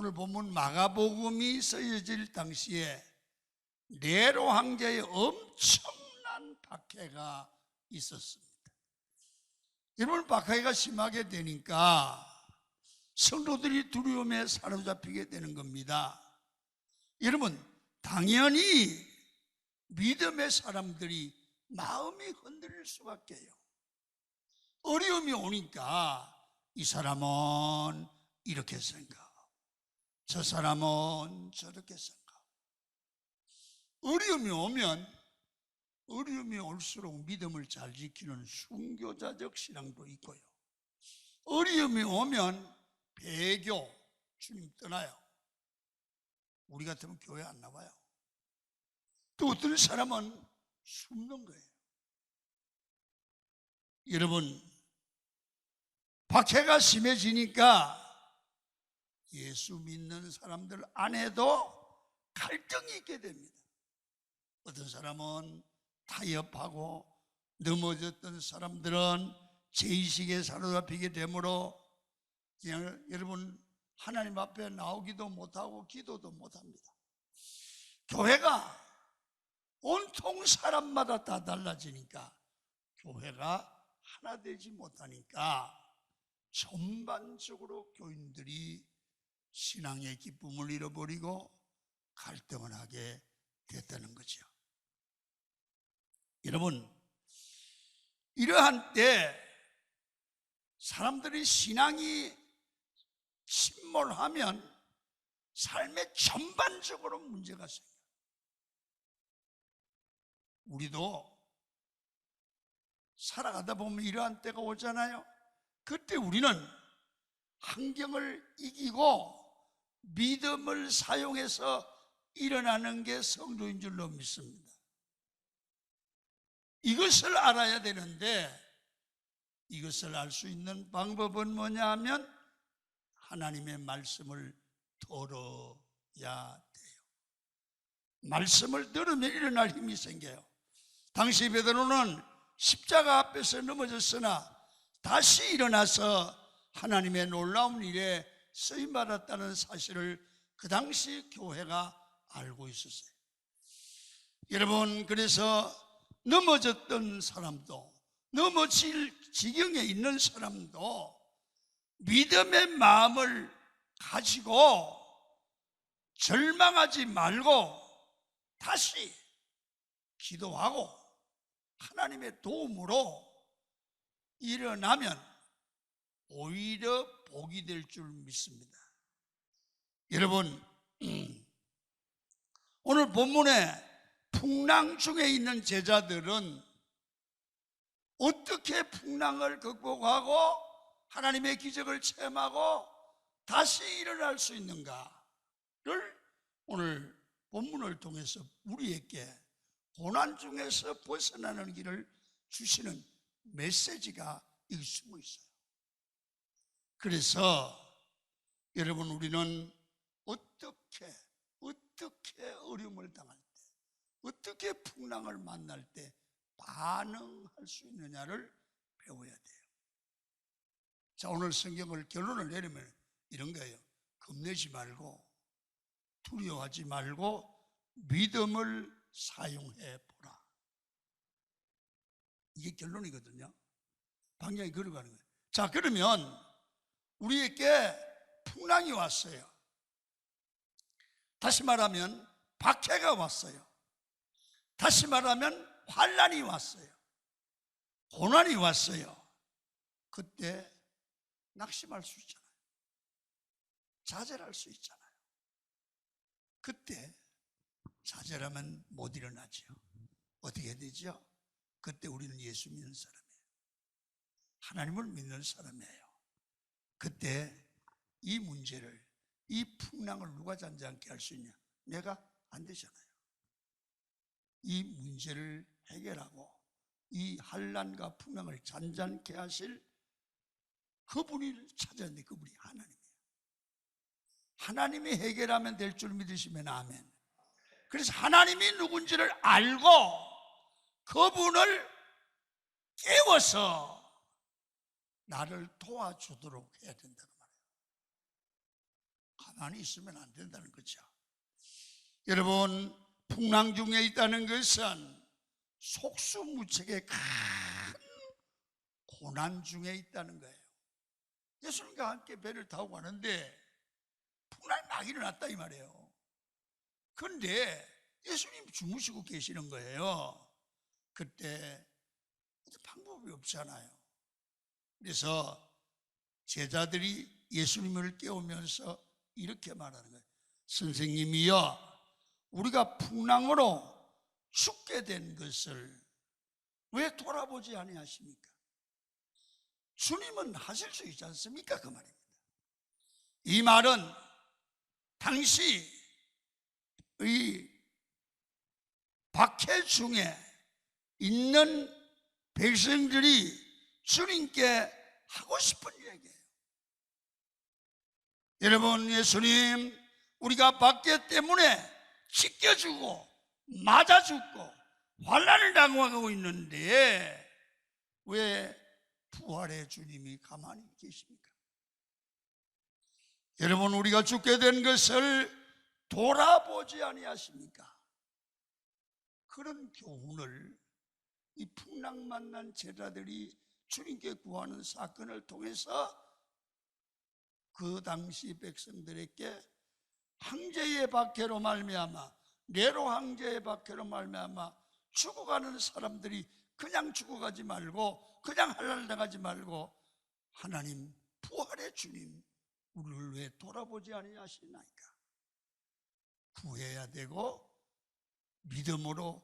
오늘 본문 마가복음이 쓰여질 당시에 네로 황제의 엄청난 박해가 있었습니다. 여러분, 박해가 심하게 되니까 성도들이 두려움에 사로잡히게 되는 겁니다. 여러분, 당연히 믿음의 사람들이 마음이 흔들릴 수밖에요. 어려움이 오니까 이 사람은 이렇게 생각하고 저 사람은 저렇게 생각하고, 어려움이 올수록 믿음을 잘 지키는 순교자적 신앙도 있고요, 어려움이 오면 배교, 주님 떠나요. 우리 같으면 교회 안 나와요. 또 어떤 사람은 숨는 거예요. 여러분, 박해가 심해지니까 예수 믿는 사람들 안에도 갈등이 있게 됩니다. 어떤 사람은 타협하고, 넘어졌던 사람들은 죄의식에 사로잡히게 되므로 그냥 여러분 하나님 앞에 나오기도 못하고 기도도 못합니다. 교회가 온통 사람마다 다 달라지니까 교회가 하나 되지 못하니까 전반적으로 교인들이 신앙의 기쁨을 잃어버리고 갈등을 하게 됐다는 거죠. 여러분, 이러한 때 사람들이 신앙이 침몰하면 삶에 전반적으로 문제가 생겨요. 우리도 살아가다 보면 이러한 때가 오잖아요. 그때 우리는 환경을 이기고 믿음을 사용해서 일어나는 게 성도인 줄로 믿습니다. 이것을 알아야 되는데, 이것을 알 수 있는 방법은 뭐냐 하면 하나님의 말씀을 들어야 돼요. 말씀을 들으면 일어날 힘이 생겨요. 당시 베드로는 십자가 앞에서 넘어졌으나 다시 일어나서 하나님의 놀라운 일에 쓰임받았다는 사실을 그 당시 교회가 알고 있었어요. 여러분, 그래서 넘어졌던 사람도, 넘어질 지경에 있는 사람도 믿음의 마음을 가지고 절망하지 말고 다시 기도하고 하나님의 도움으로 일어나면 오히려 복이 될 줄 믿습니다. 여러분, 오늘 본문에 풍랑 중에 있는 제자들은 어떻게 풍랑을 극복하고 하나님의 기적을 체험하고 다시 일어날 수 있는가를 오늘 본문을 통해서 우리에게 고난 중에서 벗어나는 길을 주시는 메시지가 여기 숨어 있어요. 그래서 여러분, 우리는 어떻게 어려움을 당할 때, 어떻게 풍랑을 만날 때 반응할 수 있느냐를 배워야 돼요. 자, 오늘 성경을 결론을 내리면 이런 거예요. 겁내지 말고, 두려워하지 말고 믿음을 사용해 보라. 이게 결론이거든요. 방향이 걸어가는 거예요. 자, 그러면 우리에게 풍랑이 왔어요. 다시 말하면 박해가 왔어요. 다시 말하면 환난이 왔어요. 고난이 왔어요. 그때 낙심할 수 있잖아요. 좌절할 수 있잖아요. 그때 좌절하면 못 일어나죠. 어떻게 되죠? 그때 우리는 예수 믿는 사람이에요. 하나님을 믿는 사람이에요. 그때 이 문제를, 이 풍랑을 누가 잔잔케 할 수 있냐? 내가 안 되잖아요. 이 문제를 해결하고 이 환난과 풍랑을 잔잔케 하실 그분이 찾아야 돼. 그분이 하나님이에요. 하나님이 해결하면 될 줄 믿으시면 아멘. 그래서 하나님이 누군지를 알고 그분을 깨워서 나를 도와주도록 해야 된다고 말해요. 가만히 있으면 안 된다는 거죠. 여러분, 풍랑 중에 있다는 것은 속수무책의 큰 고난 중에 있다는 거예요. 예수님과 함께 배를 타고 가는데 풍랑이 막 일어났다 이 말이에요. 그런데 예수님 주무시고 계시는 거예요. 그때 방법이 없잖아요. 그래서 제자들이 예수님을 깨우면서 이렇게 말하는 거예요. 선생님이여, 우리가 풍랑으로 죽게 된 것을 왜 돌아보지 아니하십니까? 주님은 하실 수 있지 않습니까? 그 말입니다. 이 말은 당시 이 박해 중에 있는 백성들이 주님께 하고 싶은 얘기예요. 여러분, 예수님, 우리가 박해 때문에 찢겨주고 맞아 죽고 환난을 당하고 있는데 왜 부활의 주님이 가만히 계십니까? 여러분, 우리가 죽게 된 것을 돌아보지 아니하십니까? 그런 교훈을 이 풍랑 만난 제자들이 주님께 구하는 사건을 통해서 그 당시 백성들에게 황제의 박해로 말미암아, 네로 황제의 박해로 말미암아 죽어가는 사람들이 그냥 죽어가지 말고, 그냥 할랄 나가지 말고, 하나님 부활의 주님 우리를 왜 돌아보지 아니하시나이까? 구해야 되고 믿음으로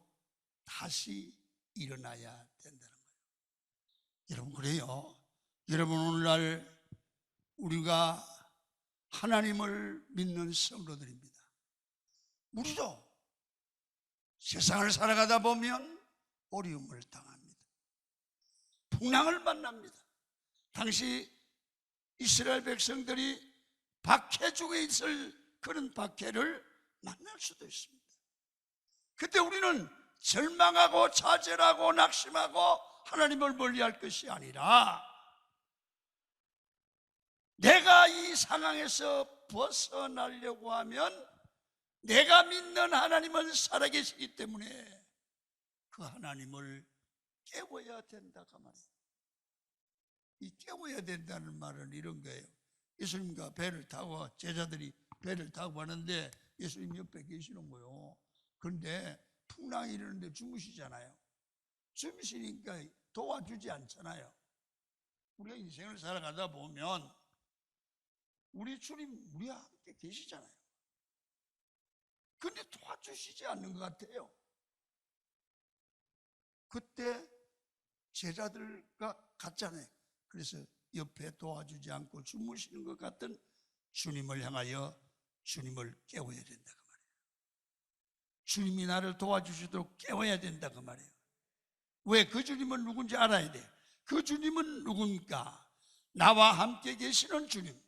다시 일어나야 된다는 거예요. 여러분, 그래요. 여러분, 오늘날 우리가 하나님을 믿는 성도들입니다. 우리도 세상을 살아가다 보면 어려움을 당합니다. 풍랑을 만납니다. 당시 이스라엘 백성들이 박해 중에 있을 그런 박해를 만날 수도 있습니다. 그때 우리는 절망하고 좌절하고 낙심하고 하나님을 멀리할 것이 아니라 내가 이 상황에서 벗어나려고 하면 내가 믿는 하나님은 살아계시기 때문에 그 하나님을 깨워야 된다 그 말이에요. 이 깨워야 된다는 말은 이런 거예요. 예수님과 배를 타고, 제자들이 배를 타고 가는데 예수님 옆에 계시는 거예요. 그런데 풍랑이 일어나는데 주무시잖아요. 주무시니까 도와주지 않잖아요. 우리가 인생을 살아가다 보면 우리 주님 우리와 함께 계시잖아요. 그런데 도와주시지 않는 것 같아요. 그때 제자들과 같잖아요. 그래서 옆에 도와주지 않고 주무시는 것 같은 주님을 향하여 주님을 깨워야 된다 그 말이에요. 주님이 나를 도와주시도록 깨워야 된다 그 말이에요. 왜? 그 주님은 누군지 알아야 돼. 그 주님은 누굽니까? 나와 함께 계시는 주님.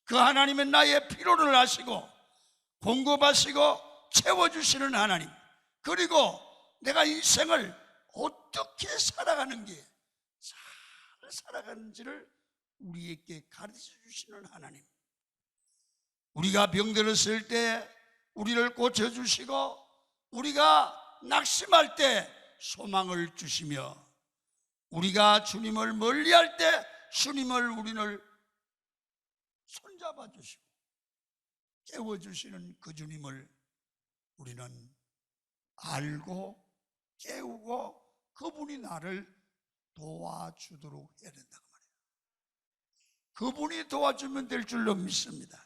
그 하나님은 나의 필요를 아시고 공급하시고 채워주시는 하나님, 그리고 내가 인생을 어떻게 살아가는 게 잘 살아가는지를 우리에게 가르쳐 주시는 하나님. 우리가 병들었을 때 우리를 고쳐주시고, 우리가 낙심할 때 소망을 주시며, 우리가 주님을 멀리할 때 주님을 우리를 손잡아 주시고 깨워주시는 그 주님을 우리는 알고 깨우고 그분이 나를 도와주도록 해야 된다고 말해요. 그분이 도와주면 될 줄로 믿습니다.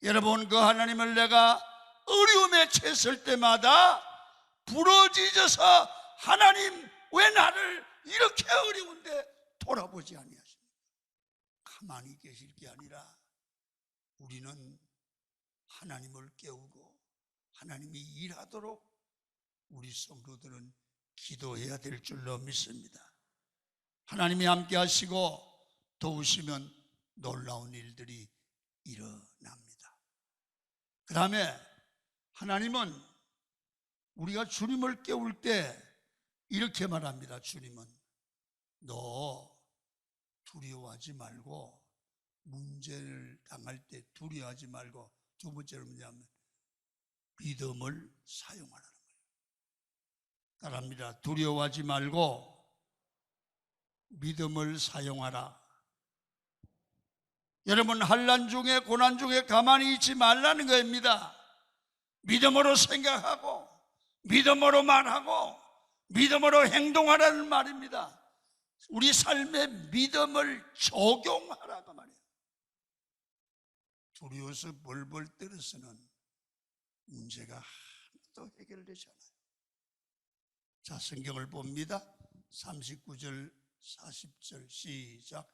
여러분, 그 하나님을 내가 어려움에 처했을 때마다 부러지셔서 하나님 왜 나를 이렇게 어려운데 돌아보지 아니하십니까? 가만히 계실 게 아니라 우리는 하나님을 깨우고 하나님이 일하도록 우리 성도들은 기도해야 될 줄로 믿습니다. 하나님이 함께 하시고 도우시면 놀라운 일들이 일어납니다. 그 다음에 하나님은 우리가 주님을 깨울 때 이렇게 말합니다. 주님은 너 두려워하지 말고 문제를 당할 때 두려워하지 말고, 두 번째로 뭐냐면 믿음을 사용하라는 거예요. 따라합니다. 두려워하지 말고 믿음을 사용하라. 여러분, 환난 중에, 고난 중에 가만히 있지 말라는 겁니다. 믿음으로 생각하고 믿음으로 말하고 믿음으로 행동하라는 말입니다. 우리 삶에 믿음을 적용하라고 말이에요. 두려워서 벌벌 떨어서는 문제가 하나도 해결되지 않아요. 자, 성경을 봅니다. 39절 40절 시작.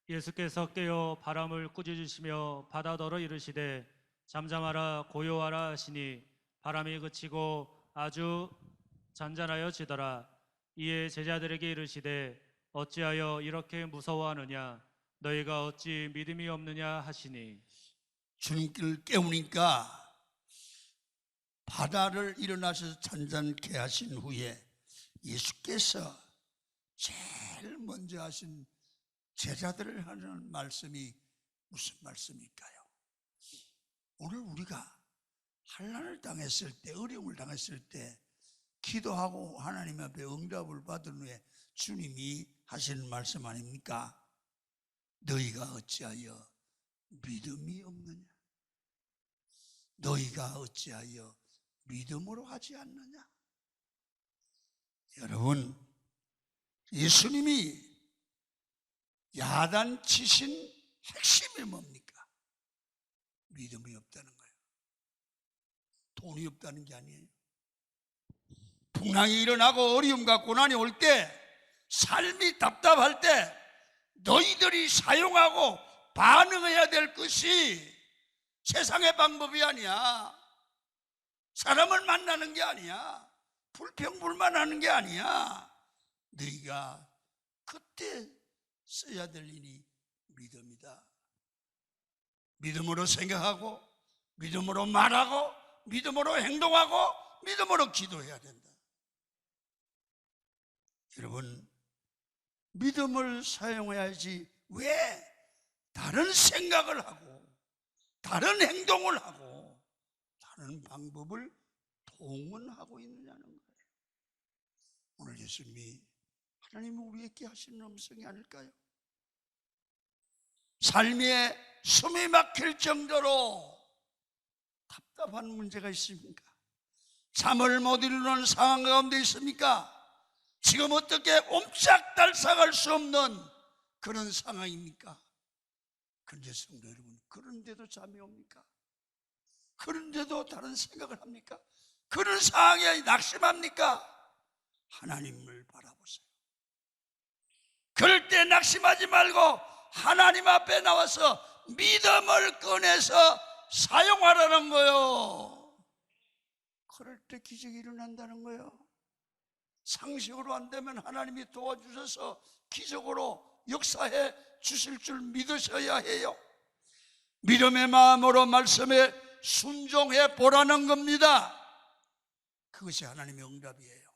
예수께서 깨어 바람을 꾸짖으시며 바다더러 이르시되 잠잠하라 고요하라 하시니 바람이 그치고 아주 잔잔하여지더라. 이에 제자들에게 이르시되 어찌하여 이렇게 무서워하느냐 너희가 어찌 믿음이 없느냐 하시니. 주님께를 깨우니까 바다를 일어나셔서 잔잔케 하신 후에 예수께서 제일 먼저 하신 제자들을 하는 말씀이 무슨 말씀일까요? 오늘 우리가 환난을 당했을 때, 어려움을 당했을 때 기도하고 하나님 앞에 응답을 받은 후에 주님이 하시는 말씀 아닙니까? 너희가 어찌하여 믿음이 없느냐? 너희가 어찌하여 믿음으로 하지 않느냐? 여러분, 예수님이 야단치신 핵심이 뭡니까? 믿음이 없다는 거예요. 돈이 없다는 게 아니에요. 풍랑이 일어나고 어려움과 고난이 올 때, 삶이 답답할 때 너희들이 사용하고 반응해야 될 것이 세상의 방법이 아니야. 사람을 만나는 게 아니야. 불평불만하는 게 아니야. 너희가 그때 써야 될 일이 믿음이다. 믿음으로 생각하고 믿음으로 말하고 믿음으로 행동하고 믿음으로 기도해야 된다. 여러분, 믿음을 사용해야지 왜 다른 생각을 하고 다른 행동을 하고 다른 방법을 동원하고 있느냐는 거예요. 오늘 예수님이 하나님이 우리에게 하시는 음성이 아닐까요? 삶에 숨이 막힐 정도로 답답한 문제가 있습니까? 잠을 못 이루는 상황 가운데 있습니까? 지금 어떻게 옴짝달싹할 수 없는 그런 상황입니까? 그런데 성도 여러분, 그런데도 잠이 옵니까? 그런데도 다른 생각을 합니까? 그런 상황에 낙심합니까? 하나님을 바라보세요. 그럴 때 낙심하지 말고 하나님 앞에 나와서 믿음을 꺼내서 사용하라는 거예요. 그럴 때 기적이 일어난다는 거예요. 상식으로 안 되면 하나님이 도와주셔서 기적으로 역사해 주실 줄 믿으셔야 해요. 믿음의 마음으로 말씀에 순종해 보라는 겁니다. 그것이 하나님의 응답이에요.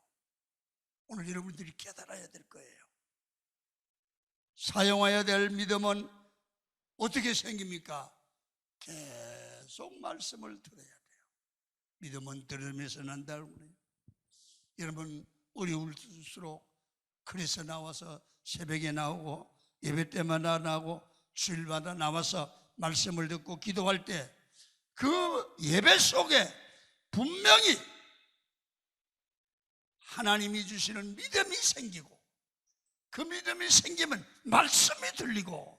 오늘 여러분들이 깨달아야 될 거예요. 사용해야 될 믿음은 어떻게 생깁니까? 계속 말씀을 들어야 돼요. 믿음은 들으면서 난다고 그래요. 여러분, 어려울수록 그래서 나와서 새벽에 나오고 예배 때마다 나오고 주일마다 나와서 말씀을 듣고 기도할 때 그 예배 속에 분명히 하나님이 주시는 믿음이 생기고 그 믿음이 생기면 말씀이 들리고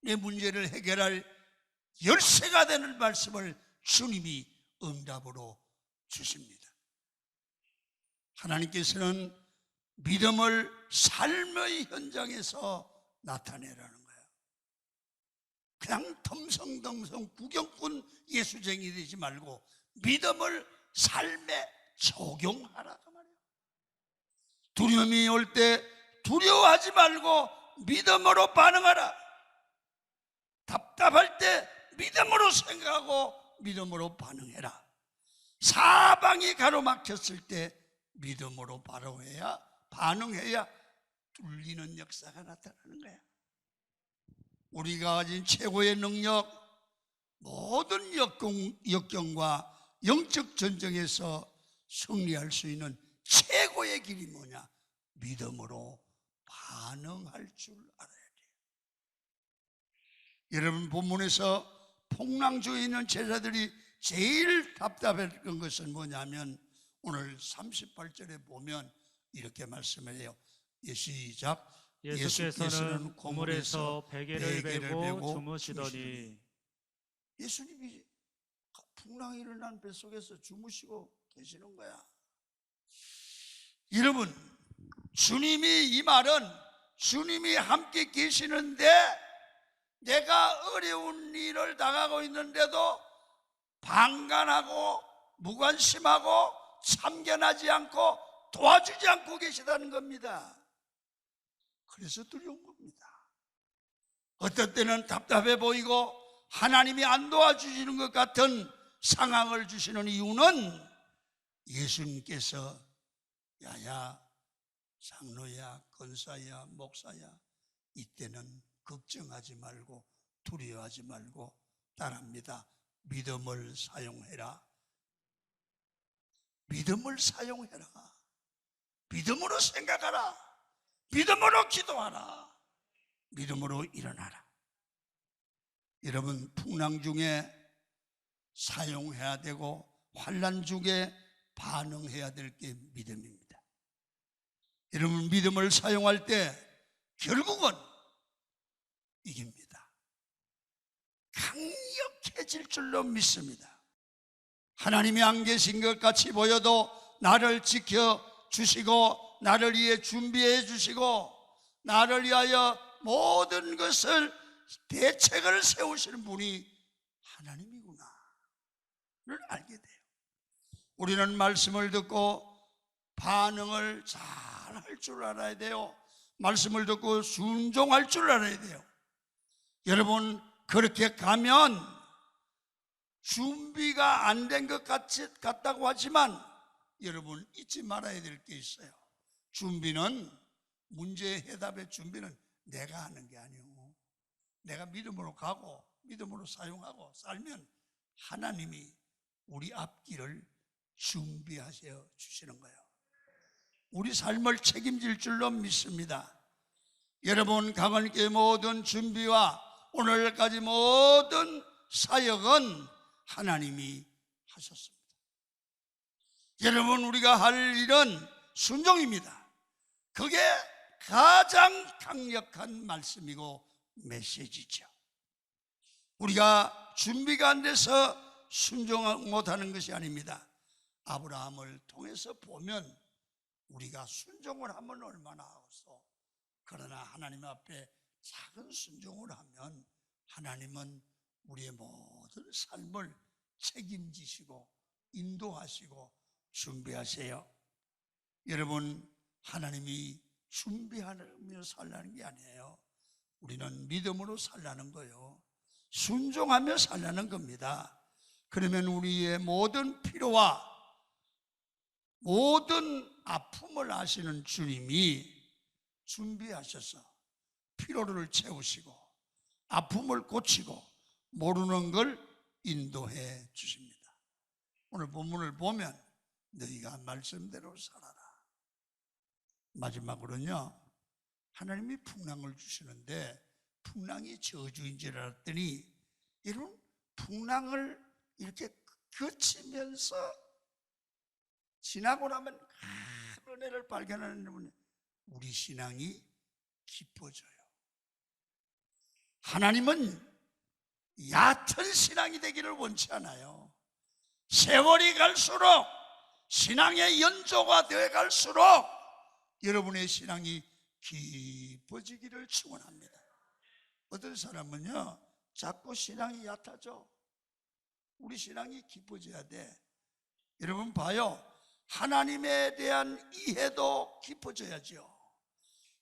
내 문제를 해결할 열쇠가 되는 말씀을 주님이 응답으로 주십니다. 하나님께서는 믿음을 삶의 현장에서 나타내라는 거예요. 그냥 덤성덤성 구경꾼 예수쟁이 되지 말고 믿음을 삶에 적용하라고 말이에요. 두려움이 올 때 두려워하지 말고 믿음으로 반응하라. 답답할 때 믿음으로 생각하고 믿음으로 반응해라. 사방이 가로막혔을 때 믿음으로 반응해야 뚫리는 역사가 나타나는 거야. 우리가 가진 최고의 능력, 모든 역경과 영적 전쟁에서 승리할 수 있는 최고의 길이 뭐냐? 믿음으로 반응할 줄 알아야 돼요. 여러분, 본문에서 풍랑주에 있는 제자들이 제일 답답했던 것은 뭐냐면 오늘 38절에 보면 이렇게 말씀을 해요. 시작. 예수께서는 고물에서 베개를 베고 주무시더니. 예수님이 풍랑이 일어난 뱃속에서 주무시고 계시는 거야. 여러분, 주님이, 이 말은 주님이 함께 계시는데 내가 어려운 일을 당하고 있는데도 방관하고 무관심하고 참견하지 않고 도와주지 않고 계시다는 겁니다. 그래서 두려운 겁니다. 어떤 때는 답답해 보이고 하나님이 안 도와주시는 것 같은 상황을 주시는 이유는 예수님께서 야야, 장로야, 권사야, 목사야, 이때는 걱정하지 말고 두려워하지 말고 따라합니다. 믿음을 사용해라. 믿음을 사용해라. 믿음으로 생각하라. 믿음으로 기도하라. 믿음으로 일어나라. 여러분, 풍랑 중에 사용해야 되고 환난 중에 반응해야 될 게 믿음입니다. 여러분, 믿음을 사용할 때 결국은 이깁니다. 강력해질 줄로 믿습니다. 하나님이 안 계신 것 같이 보여도 나를 지켜주시고 나를 위해 준비해 주시고 나를 위하여 모든 것을 대책을 세우시는 분이 하나님이구나를 알게 돼요. 우리는 말씀을 듣고 반응을 잘 할 줄 알아야 돼요. 말씀을 듣고 순종할 줄 알아야 돼요. 여러분, 그렇게 가면 준비가 안 된 것 같다고 하지만 여러분, 잊지 말아야 될 게 있어요. 준비는, 문제 해답의 준비는 내가 하는 게 아니고 내가 믿음으로 가고 믿음으로 사용하고 살면 하나님이 우리 앞길을 준비하셔 주시는 거예요. 우리 삶을 책임질 줄로 믿습니다. 여러분, 강원교회 모든 준비와 오늘까지 모든 사역은 하나님이 하셨습니다. 여러분, 우리가 할 일은 순종입니다. 그게 가장 강력한 말씀이고 메시지죠. 우리가 준비가 안 돼서 순종 못하는 것이 아닙니다. 아브라함을 통해서 보면 우리가 순종을 하면 얼마나 하겠어. 그러나 하나님 앞에 작은 순종을 하면 하나님은 우리의 모든 삶을 책임지시고 인도하시고 준비하세요. 여러분, 하나님이 준비하며 살라는 게 아니에요. 우리는 믿음으로 살라는 거예요. 순종하며 살라는 겁니다. 그러면 우리의 모든 필요와 모든 아픔을 아시는 주님이 준비하셔서 필요를 채우시고 아픔을 고치고 모르는 걸 인도해 주십니다. 오늘 본문을 보면 너희가 말씀대로 살아라. 마지막으로는요, 하나님이 풍랑을 주시는데 풍랑이 저주인 줄 알았더니 여러분, 풍랑을 이렇게 거치면서 지나고 나면 큰 은혜를 발견하는 분이 우리 신앙이 깊어져요. 하나님은 얕은 신앙이 되기를 원치 않아요. 세월이 갈수록 신앙의 연조가 되어 갈수록 여러분의 신앙이 깊어지기를 축원합니다. 어떤 사람은요, 자꾸 신앙이 얕아져. 우리 신앙이 깊어져야 돼. 여러분 봐요. 하나님에 대한 이해도 깊어져야죠.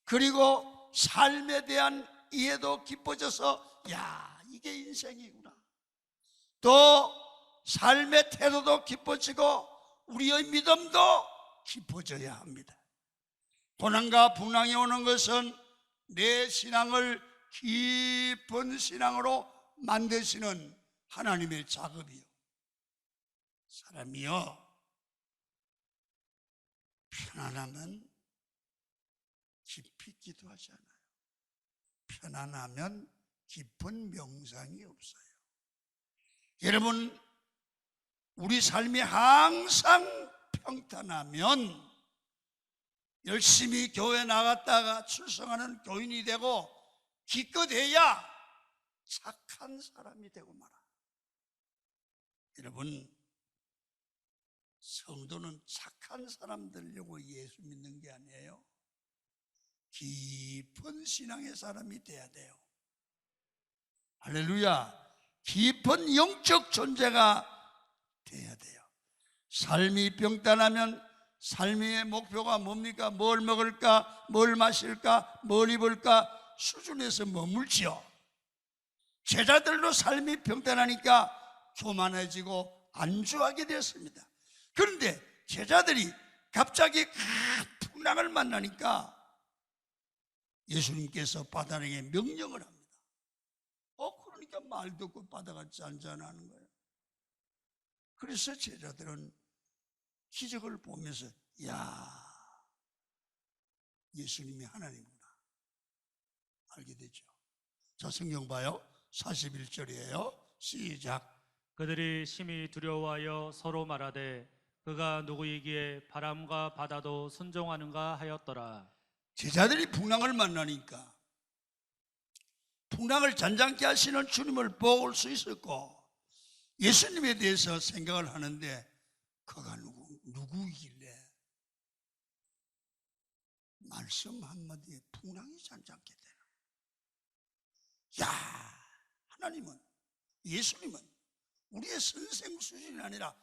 그리고 삶에 대한 이해도 깊어져서 야, 이게 인생이구나. 또 삶의 태도도 깊어지고 우리의 믿음도 깊어져야 합니다. 고난과 풍랑이 오는 것은 내 신앙을 깊은 신앙으로 만드시는 하나님의 작업이요. 사람이요, 편안하면 깊이 기도하지 않아요. 편안하면 깊은 명상이 없어요. 여러분, 우리 삶이 항상 평탄하면 열심히 교회 나갔다가 출석하는 교인이 되고 기껏해야 착한 사람이 되고 말아. 여러분, 성도는 착한 사람 되려고 예수 믿는 게 아니에요. 깊은 신앙의 사람이 돼야 돼요. 할렐루야. 깊은 영적 존재가 돼야 돼요. 삶이 평탄하면 삶의 목표가 뭡니까? 뭘 먹을까? 뭘 마실까? 뭘 입을까? 수준에서 머물지요. 제자들도 삶이 평탄하니까 교만해지고 안주하게 되었습니다. 그런데 제자들이 갑자기 큰 풍랑을 만나니까 예수님께서 바다에게 명령을 합니다. 그러니까 말 듣고 바다가 잔잔하는 거예요. 그래서 제자들은 기적을 보면서 야, 예수님이 하나님이구나 알게 되죠. 자, 성경 봐요. 41절이에요. 시작. 그들이 심히 두려워하여 서로 말하되 그가 누구이기에 바람과 바다도 순종하는가 하였더라. 제자들이 풍랑을 만나니까 풍랑을 잔잔케 하시는 주님을 볼 수 있었고 예수님에 대해서 생각을 하는데 그가 누구이길래 말씀 한마디에 풍랑이 잔잔케 되나. 야, 하나님은, 예수님은 우리의 선생 수준이 아니라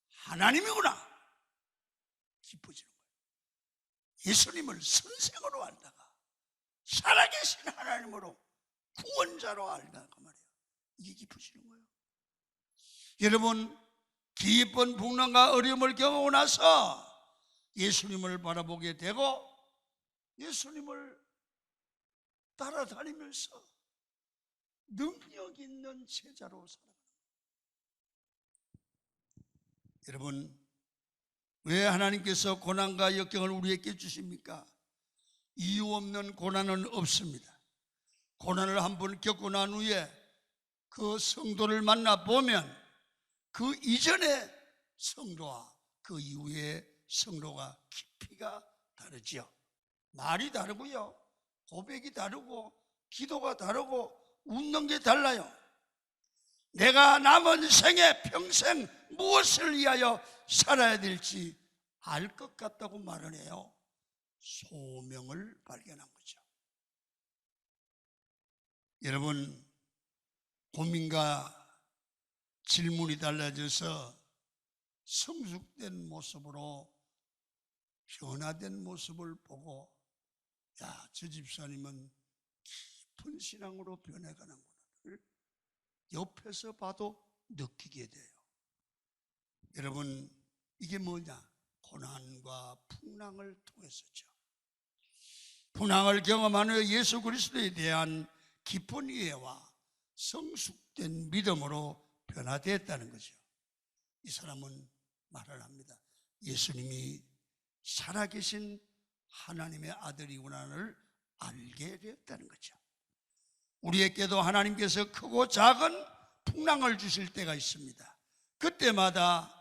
하나님이구나 기뻐지는 거예요. 예수님을 선생으로 알다가 살아계신 하나님으로 구원자로 알다가 말이에요. 이게 기쁘시는 거예요. 여러분, 깊은 풍랑과 어려움을 겪고 나서 예수님을 바라보게 되고 예수님을 따라다니면서 능력 있는 제자로 살아가는 거예요. 여러분, 왜 하나님께서 고난과 역경을 우리에게 주십니까? 이유 없는 고난은 없습니다. 고난을 한번 겪고 난 후에 그 성도를 만나보면 그 이전의 성도와 그 이후의 성도가 깊이가 다르지요. 말이 다르고요, 고백이 다르고 기도가 다르고 웃는 게 달라요. 내가 남은 생에 평생 무엇을 위하여 살아야 될지 알 것 같다고 말을 해요. 소명을 발견한 거죠. 여러분, 고민과 질문이 달라져서 성숙된 모습으로 변화된 모습을 보고 야, 저 집사님은 깊은 신앙으로 변해가는구나 옆에서 봐도 느끼게 돼요. 여러분, 이게 뭐냐? 고난과 풍랑을 통해서죠. 풍랑을 경험한 후에 예수 그리스도에 대한 깊은 이해와 성숙된 믿음으로 변화되었다는 거죠. 이 사람은 말을 합니다. 예수님이 살아계신 하나님의 아들이구나를 알게 되었다는 거죠. 우리에게도 하나님께서 크고 작은 풍랑을 주실 때가 있습니다. 그때마다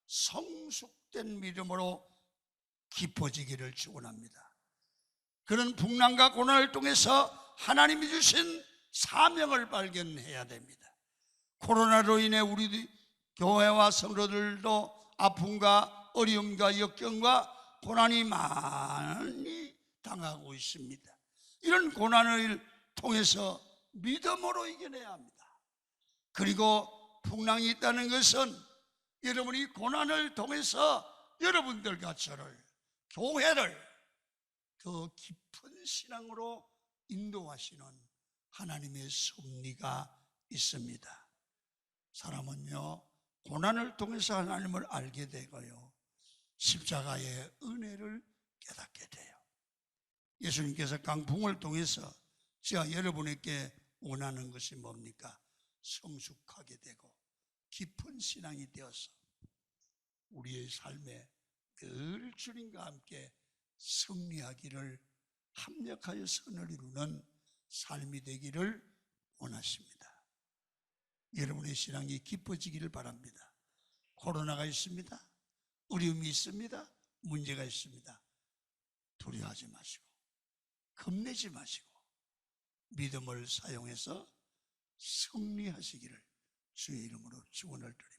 성숙된 믿음으로 깊어지기를 축원합니다. 그런 풍랑과 고난을 통해서 하나님이 주신 사명을 발견해야 됩니다. 코로나로 인해 우리 교회와 성도들도 아픔과 어려움과 역경과 고난이 많이 당하고 있습니다. 이런 고난을 통해서 믿음으로 이겨내야 합니다. 그리고 풍랑이 있다는 것은 여러분이 고난을 통해서 여러분들과 저를, 교회를 더 깊은 신앙으로 인도하시는 하나님의 섭리가 있습니다. 사람은요, 고난을 통해서 하나님을 알게 되고요, 십자가의 은혜를 깨닫게 돼요. 예수님께서 강풍을 통해서 제가 여러분에게 원하는 것이 뭡니까? 성숙하게 되고 깊은 신앙이 되어서 우리의 삶에 늘 주님과 함께 승리하기를, 합력하여 선을 이루는 삶이 되기를 원하십니다. 여러분의 신앙이 깊어지기를 바랍니다. 코로나가 있습니다. 어려움이 있습니다. 문제가 있습니다. 두려워하지 마시고 겁내지 마시고 믿음을 사용해서 승리하시기를 주의 이름으로 축원을 드립니다.